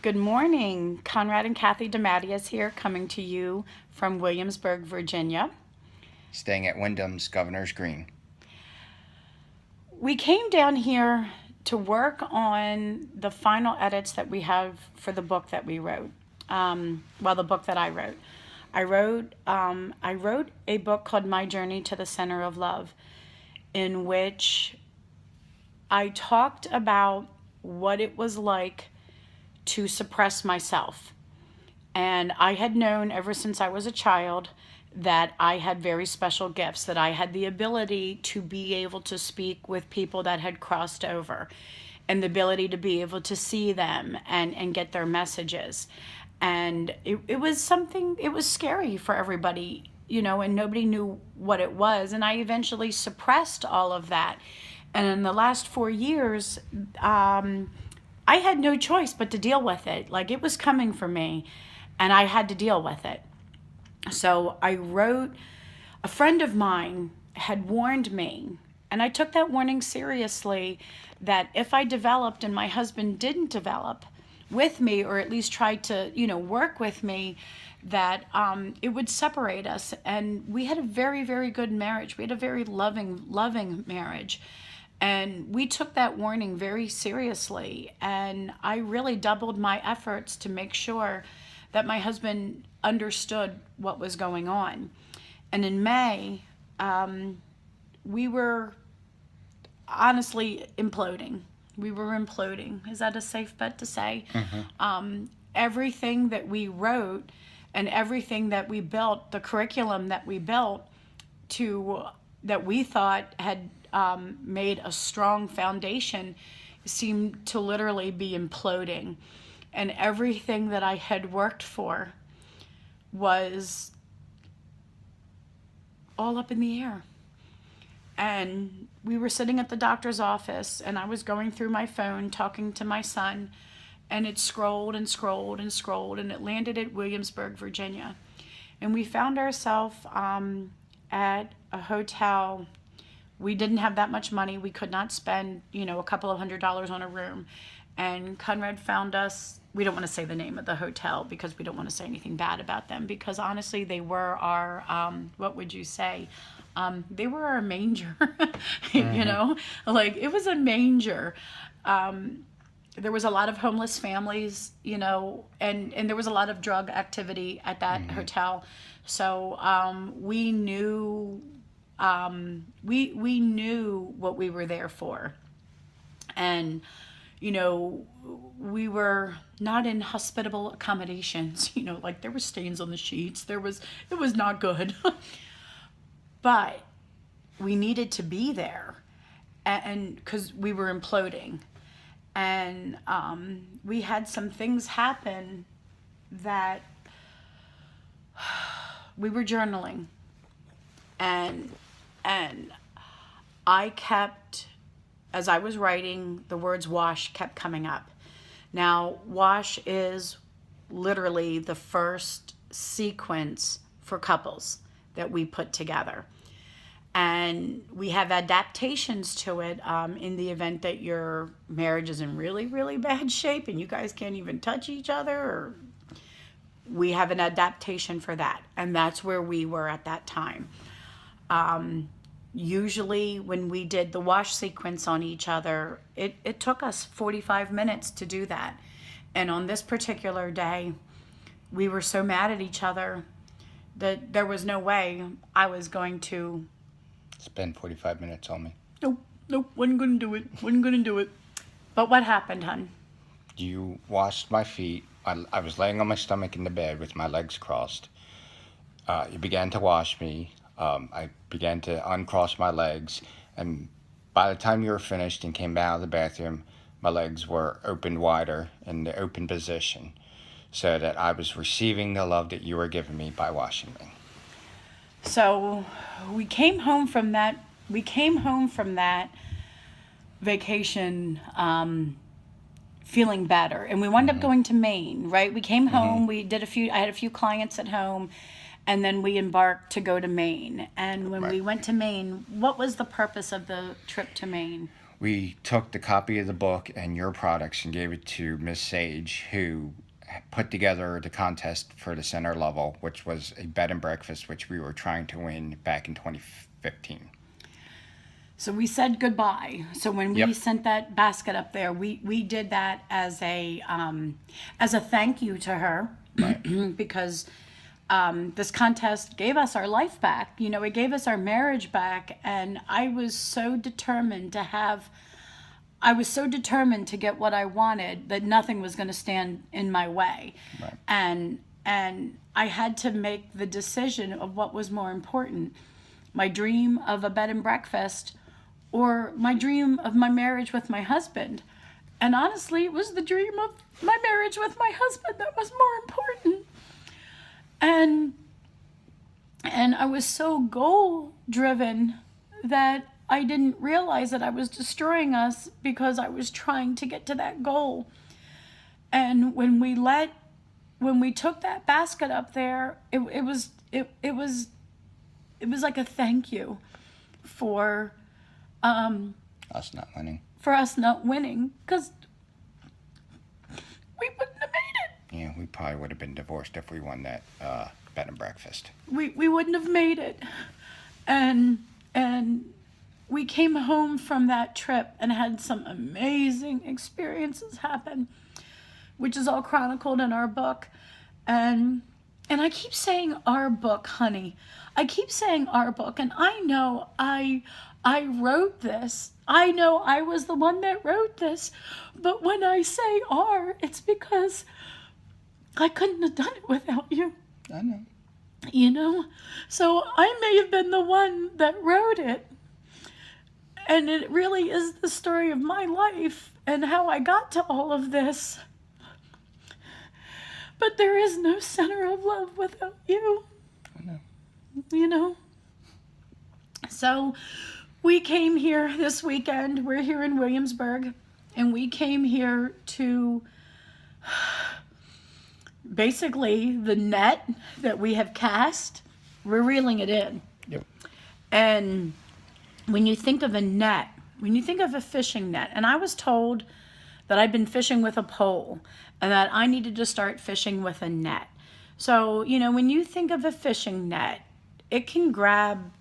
Good morning. Conrad and Kathy DeMattias here, coming to you from Williamsburg, Virginia. Staying at Wyndham's Governor's Green. We came down here to work on the final edits that we have for the book that we wrote. The book that I wrote. I wrote a book called My Journey to the Center of Love, in which I talked about what it was like to suppress myself. And I had known ever since I was a child that I had very special gifts, that I had the ability to be able to speak with people that had crossed over, and the ability to be able to see them and get their messages. And it was something, it was scary for everybody, and nobody knew what it was. And I eventually suppressed all of that. And in the last 4 years, I had no choice but to deal with it. Like, it was coming for me, and I had to deal with it. So I wrote, a friend of mine had warned me, and I took that warning seriously, that if I developed and my husband didn't develop with me, or at least tried to, work with me, that it would separate us. And we had a very, very good marriage. We had a very loving marriage. And we took that warning very seriously. And I really doubled my efforts to make sure that my husband understood what was going on. And in May, we were honestly imploding. We were imploding. Is that a safe bet to say? Everything that we wrote and everything that we built, the curriculum that we built that we thought had made a strong foundation, seemed to literally be imploding. And everything that I had worked for was all up in the air. And we were sitting at the doctor's office, and I was going through my phone talking to my son, and it scrolled and scrolled and scrolled, and it landed at Williamsburg, Virginia. And we found ourselves at a hotel. We didn't have that much money. We could not spend, a couple of $100s on a room. And Conrad found us. We don't want to say the name of the hotel because we don't want to say anything bad about them, because honestly, they were our, what would you say? They were our manger, like, it was a manger. There was a lot of homeless families, and there was a lot of drug activity at that hotel. So we knew we knew what we were there for. And we were not in hospitable accommodations, like, there were stains on the sheets. It was not good. But we needed to be there, and because we were imploding. And we had some things happen that we were journaling, and I kept, as I was writing, the words wash kept coming up. Now, wash is literally the first sequence for couples that we put together. And we have adaptations to it in the event that your marriage is in really, really bad shape and you guys can't even touch each other. Or we have an adaptation for that. And that's where we were at that time. Usually when we did the wash sequence on each other, it took us 45 minutes to do that. And on this particular day, we were so mad at each other that there was no way I was going to spend 45 minutes on me. Nope, wasn't going to do it. But what happened, hon? You washed my feet. I was laying on my stomach in the bed with my legs crossed. You began to wash me. I began to uncross my legs, and by the time you were finished and came out of the bathroom, my legs were opened wider in the open position, so that I was receiving the love that you were giving me by washing me. So we came home from that vacation feeling better, and we wound up going to Maine, right? We came home, I had a few clients at home, and then we embarked to go to Maine. And when we went to Maine, what was the purpose of the trip to Maine? we took the copy of the book and your products and gave it to Miss Sage, who put together the contest for the center level, which was a bed and breakfast, which we were trying to win back in 2015. So we said goodbye. So when we Yep. sent that basket up there, we did that as a thank you to her, Right. because this contest gave us our life back. You know, it gave us our marriage back, and I was so determined to get what I wanted that nothing was going to stand in my way. Right. And I had to make the decision of what was more important: my dream of a bed and breakfast, or my dream of my marriage with my husband. And honestly, it was the dream of my marriage with my husband that was more important. And I was so goal driven that I didn't realize that I was destroying us because I was trying to get to that goal. And when we took that basket up there, it was like a thank you for Us not winning. us not winning, because we wouldn't have made it. Yeah, we probably would have been divorced if we won that bed and breakfast. We wouldn't have made it. And we came home from that trip and had some amazing experiences happen, which is all chronicled in our book. And I keep saying our book, honey. I keep saying our book, and I know I wrote this. I know I was the one that wrote this. But when I say our, it's because I couldn't have done it without you. I know. You know? So I may have been the one that wrote it. And it really is the story of my life and how I got to all of this. But there is no center of love without you. I know. You know? So we came here this weekend. We're here in Williamsburg. And we came here to basically the net that we have cast. We're reeling it in. Yep. And when you think of a net, when you think of a fishing net, and I was told that I'd been fishing with a pole and that I needed to start fishing with a net. So, you know, when you think of a fishing net, it can grab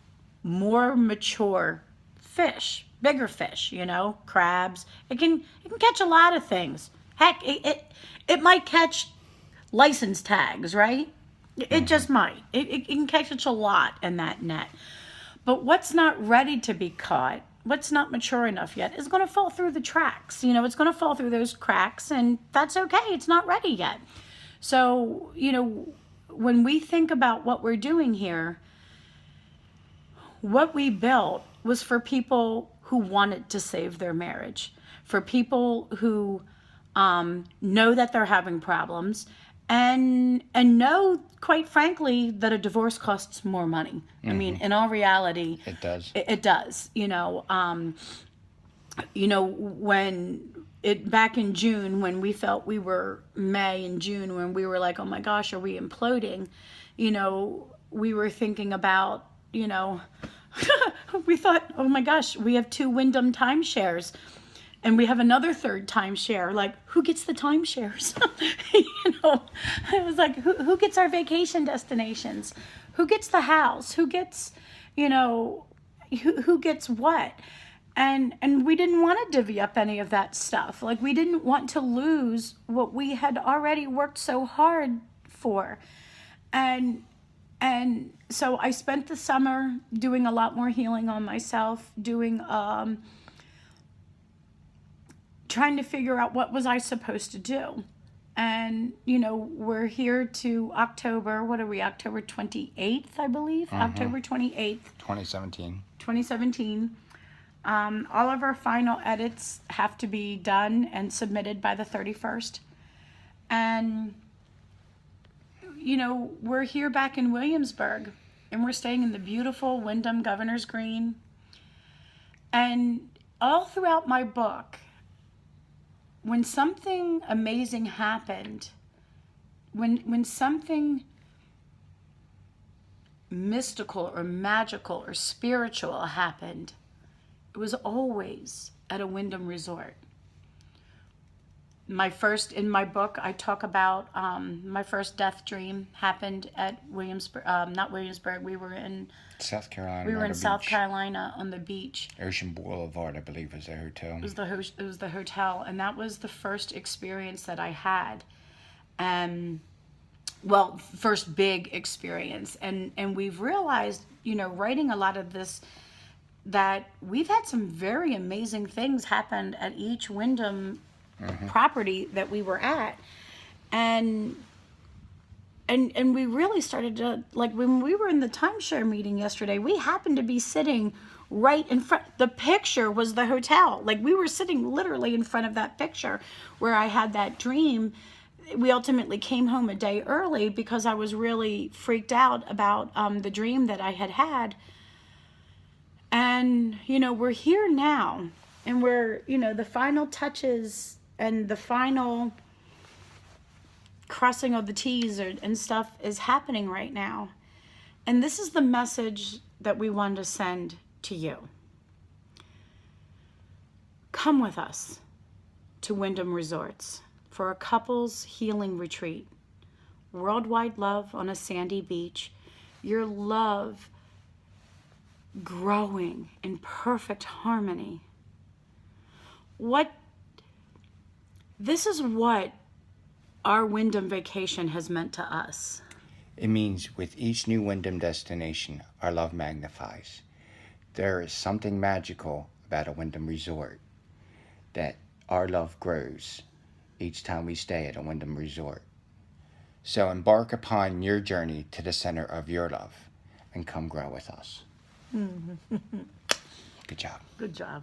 more mature fish, bigger fish, you know, crabs. It can catch a lot of things. Heck, it might catch license tags, right? It just might. It can catch a lot in that net. But what's not ready to be caught, what's not mature enough yet, is going to fall through the tracks. You know, it's going to fall through those cracks, and that's okay. It's not ready yet. So, you know, when we think about what we're doing here, what we built was for people who wanted to save their marriage, for people who know that they're having problems, and know, quite frankly, that a divorce costs more money. I mean, in all reality, It does. It does. When back in June, when we felt we were May and June, when we were like, oh my gosh, are we imploding? You know, we were thinking about, you know, we thought, oh my gosh, we have 2 Wyndham timeshares. And we have another 3rd timeshare. Like, who gets the timeshares? You know, I was like, who gets our vacation destinations? Who gets the house? Who gets, you know, who gets what? And we didn't want to divvy up any of that stuff. Like, we didn't want to lose what we had already worked so hard for. And so I spent the summer doing a lot more healing on myself, doing trying to figure out what was I supposed to do. And, you know, we're here to October, what are we, October 28th, I believe? October 28th. 2017. 2017. All of our final edits have to be done and submitted by the 31st. And, you know, we're here back in Williamsburg, and we're staying in the beautiful Wyndham Governor's Green. And all throughout my book, when something amazing happened, when something mystical or magical or spiritual happened, it was always at a Wyndham resort. In my book, I talk about my first death dream happened at Williamsburg, not Williamsburg. We were in South Carolina. South Carolina on the beach. Ocean Boulevard, I believe, was the hotel. It was the hotel, and that was the first experience that I had, and well, first big experience, and we've realized, writing a lot of this, that we've had some very amazing things happen at each Wyndham property that we were at, and we really started to, like, when we were in the timeshare meeting yesterday, we happened to be sitting right in front. The picture was the hotel. Like, we were sitting literally in front of that picture where I had that dream. We ultimately came home a day early because I was really freaked out about the dream that I had had. And, we're here now, and we're, the final touches and the final crossing of the T's and stuff is happening right now. And this is the message that we want to send to you. Come with us to Wyndham Resorts for a couples healing retreat. Worldwide love on a sandy beach. Your love growing in perfect harmony. This is what our Wyndham vacation has meant to us. It means with each new Wyndham destination, our love magnifies. There is something magical about a Wyndham resort, that our love grows each time we stay at a Wyndham resort. So embark upon your journey to the center of your love and come grow with us. Good job. Good job.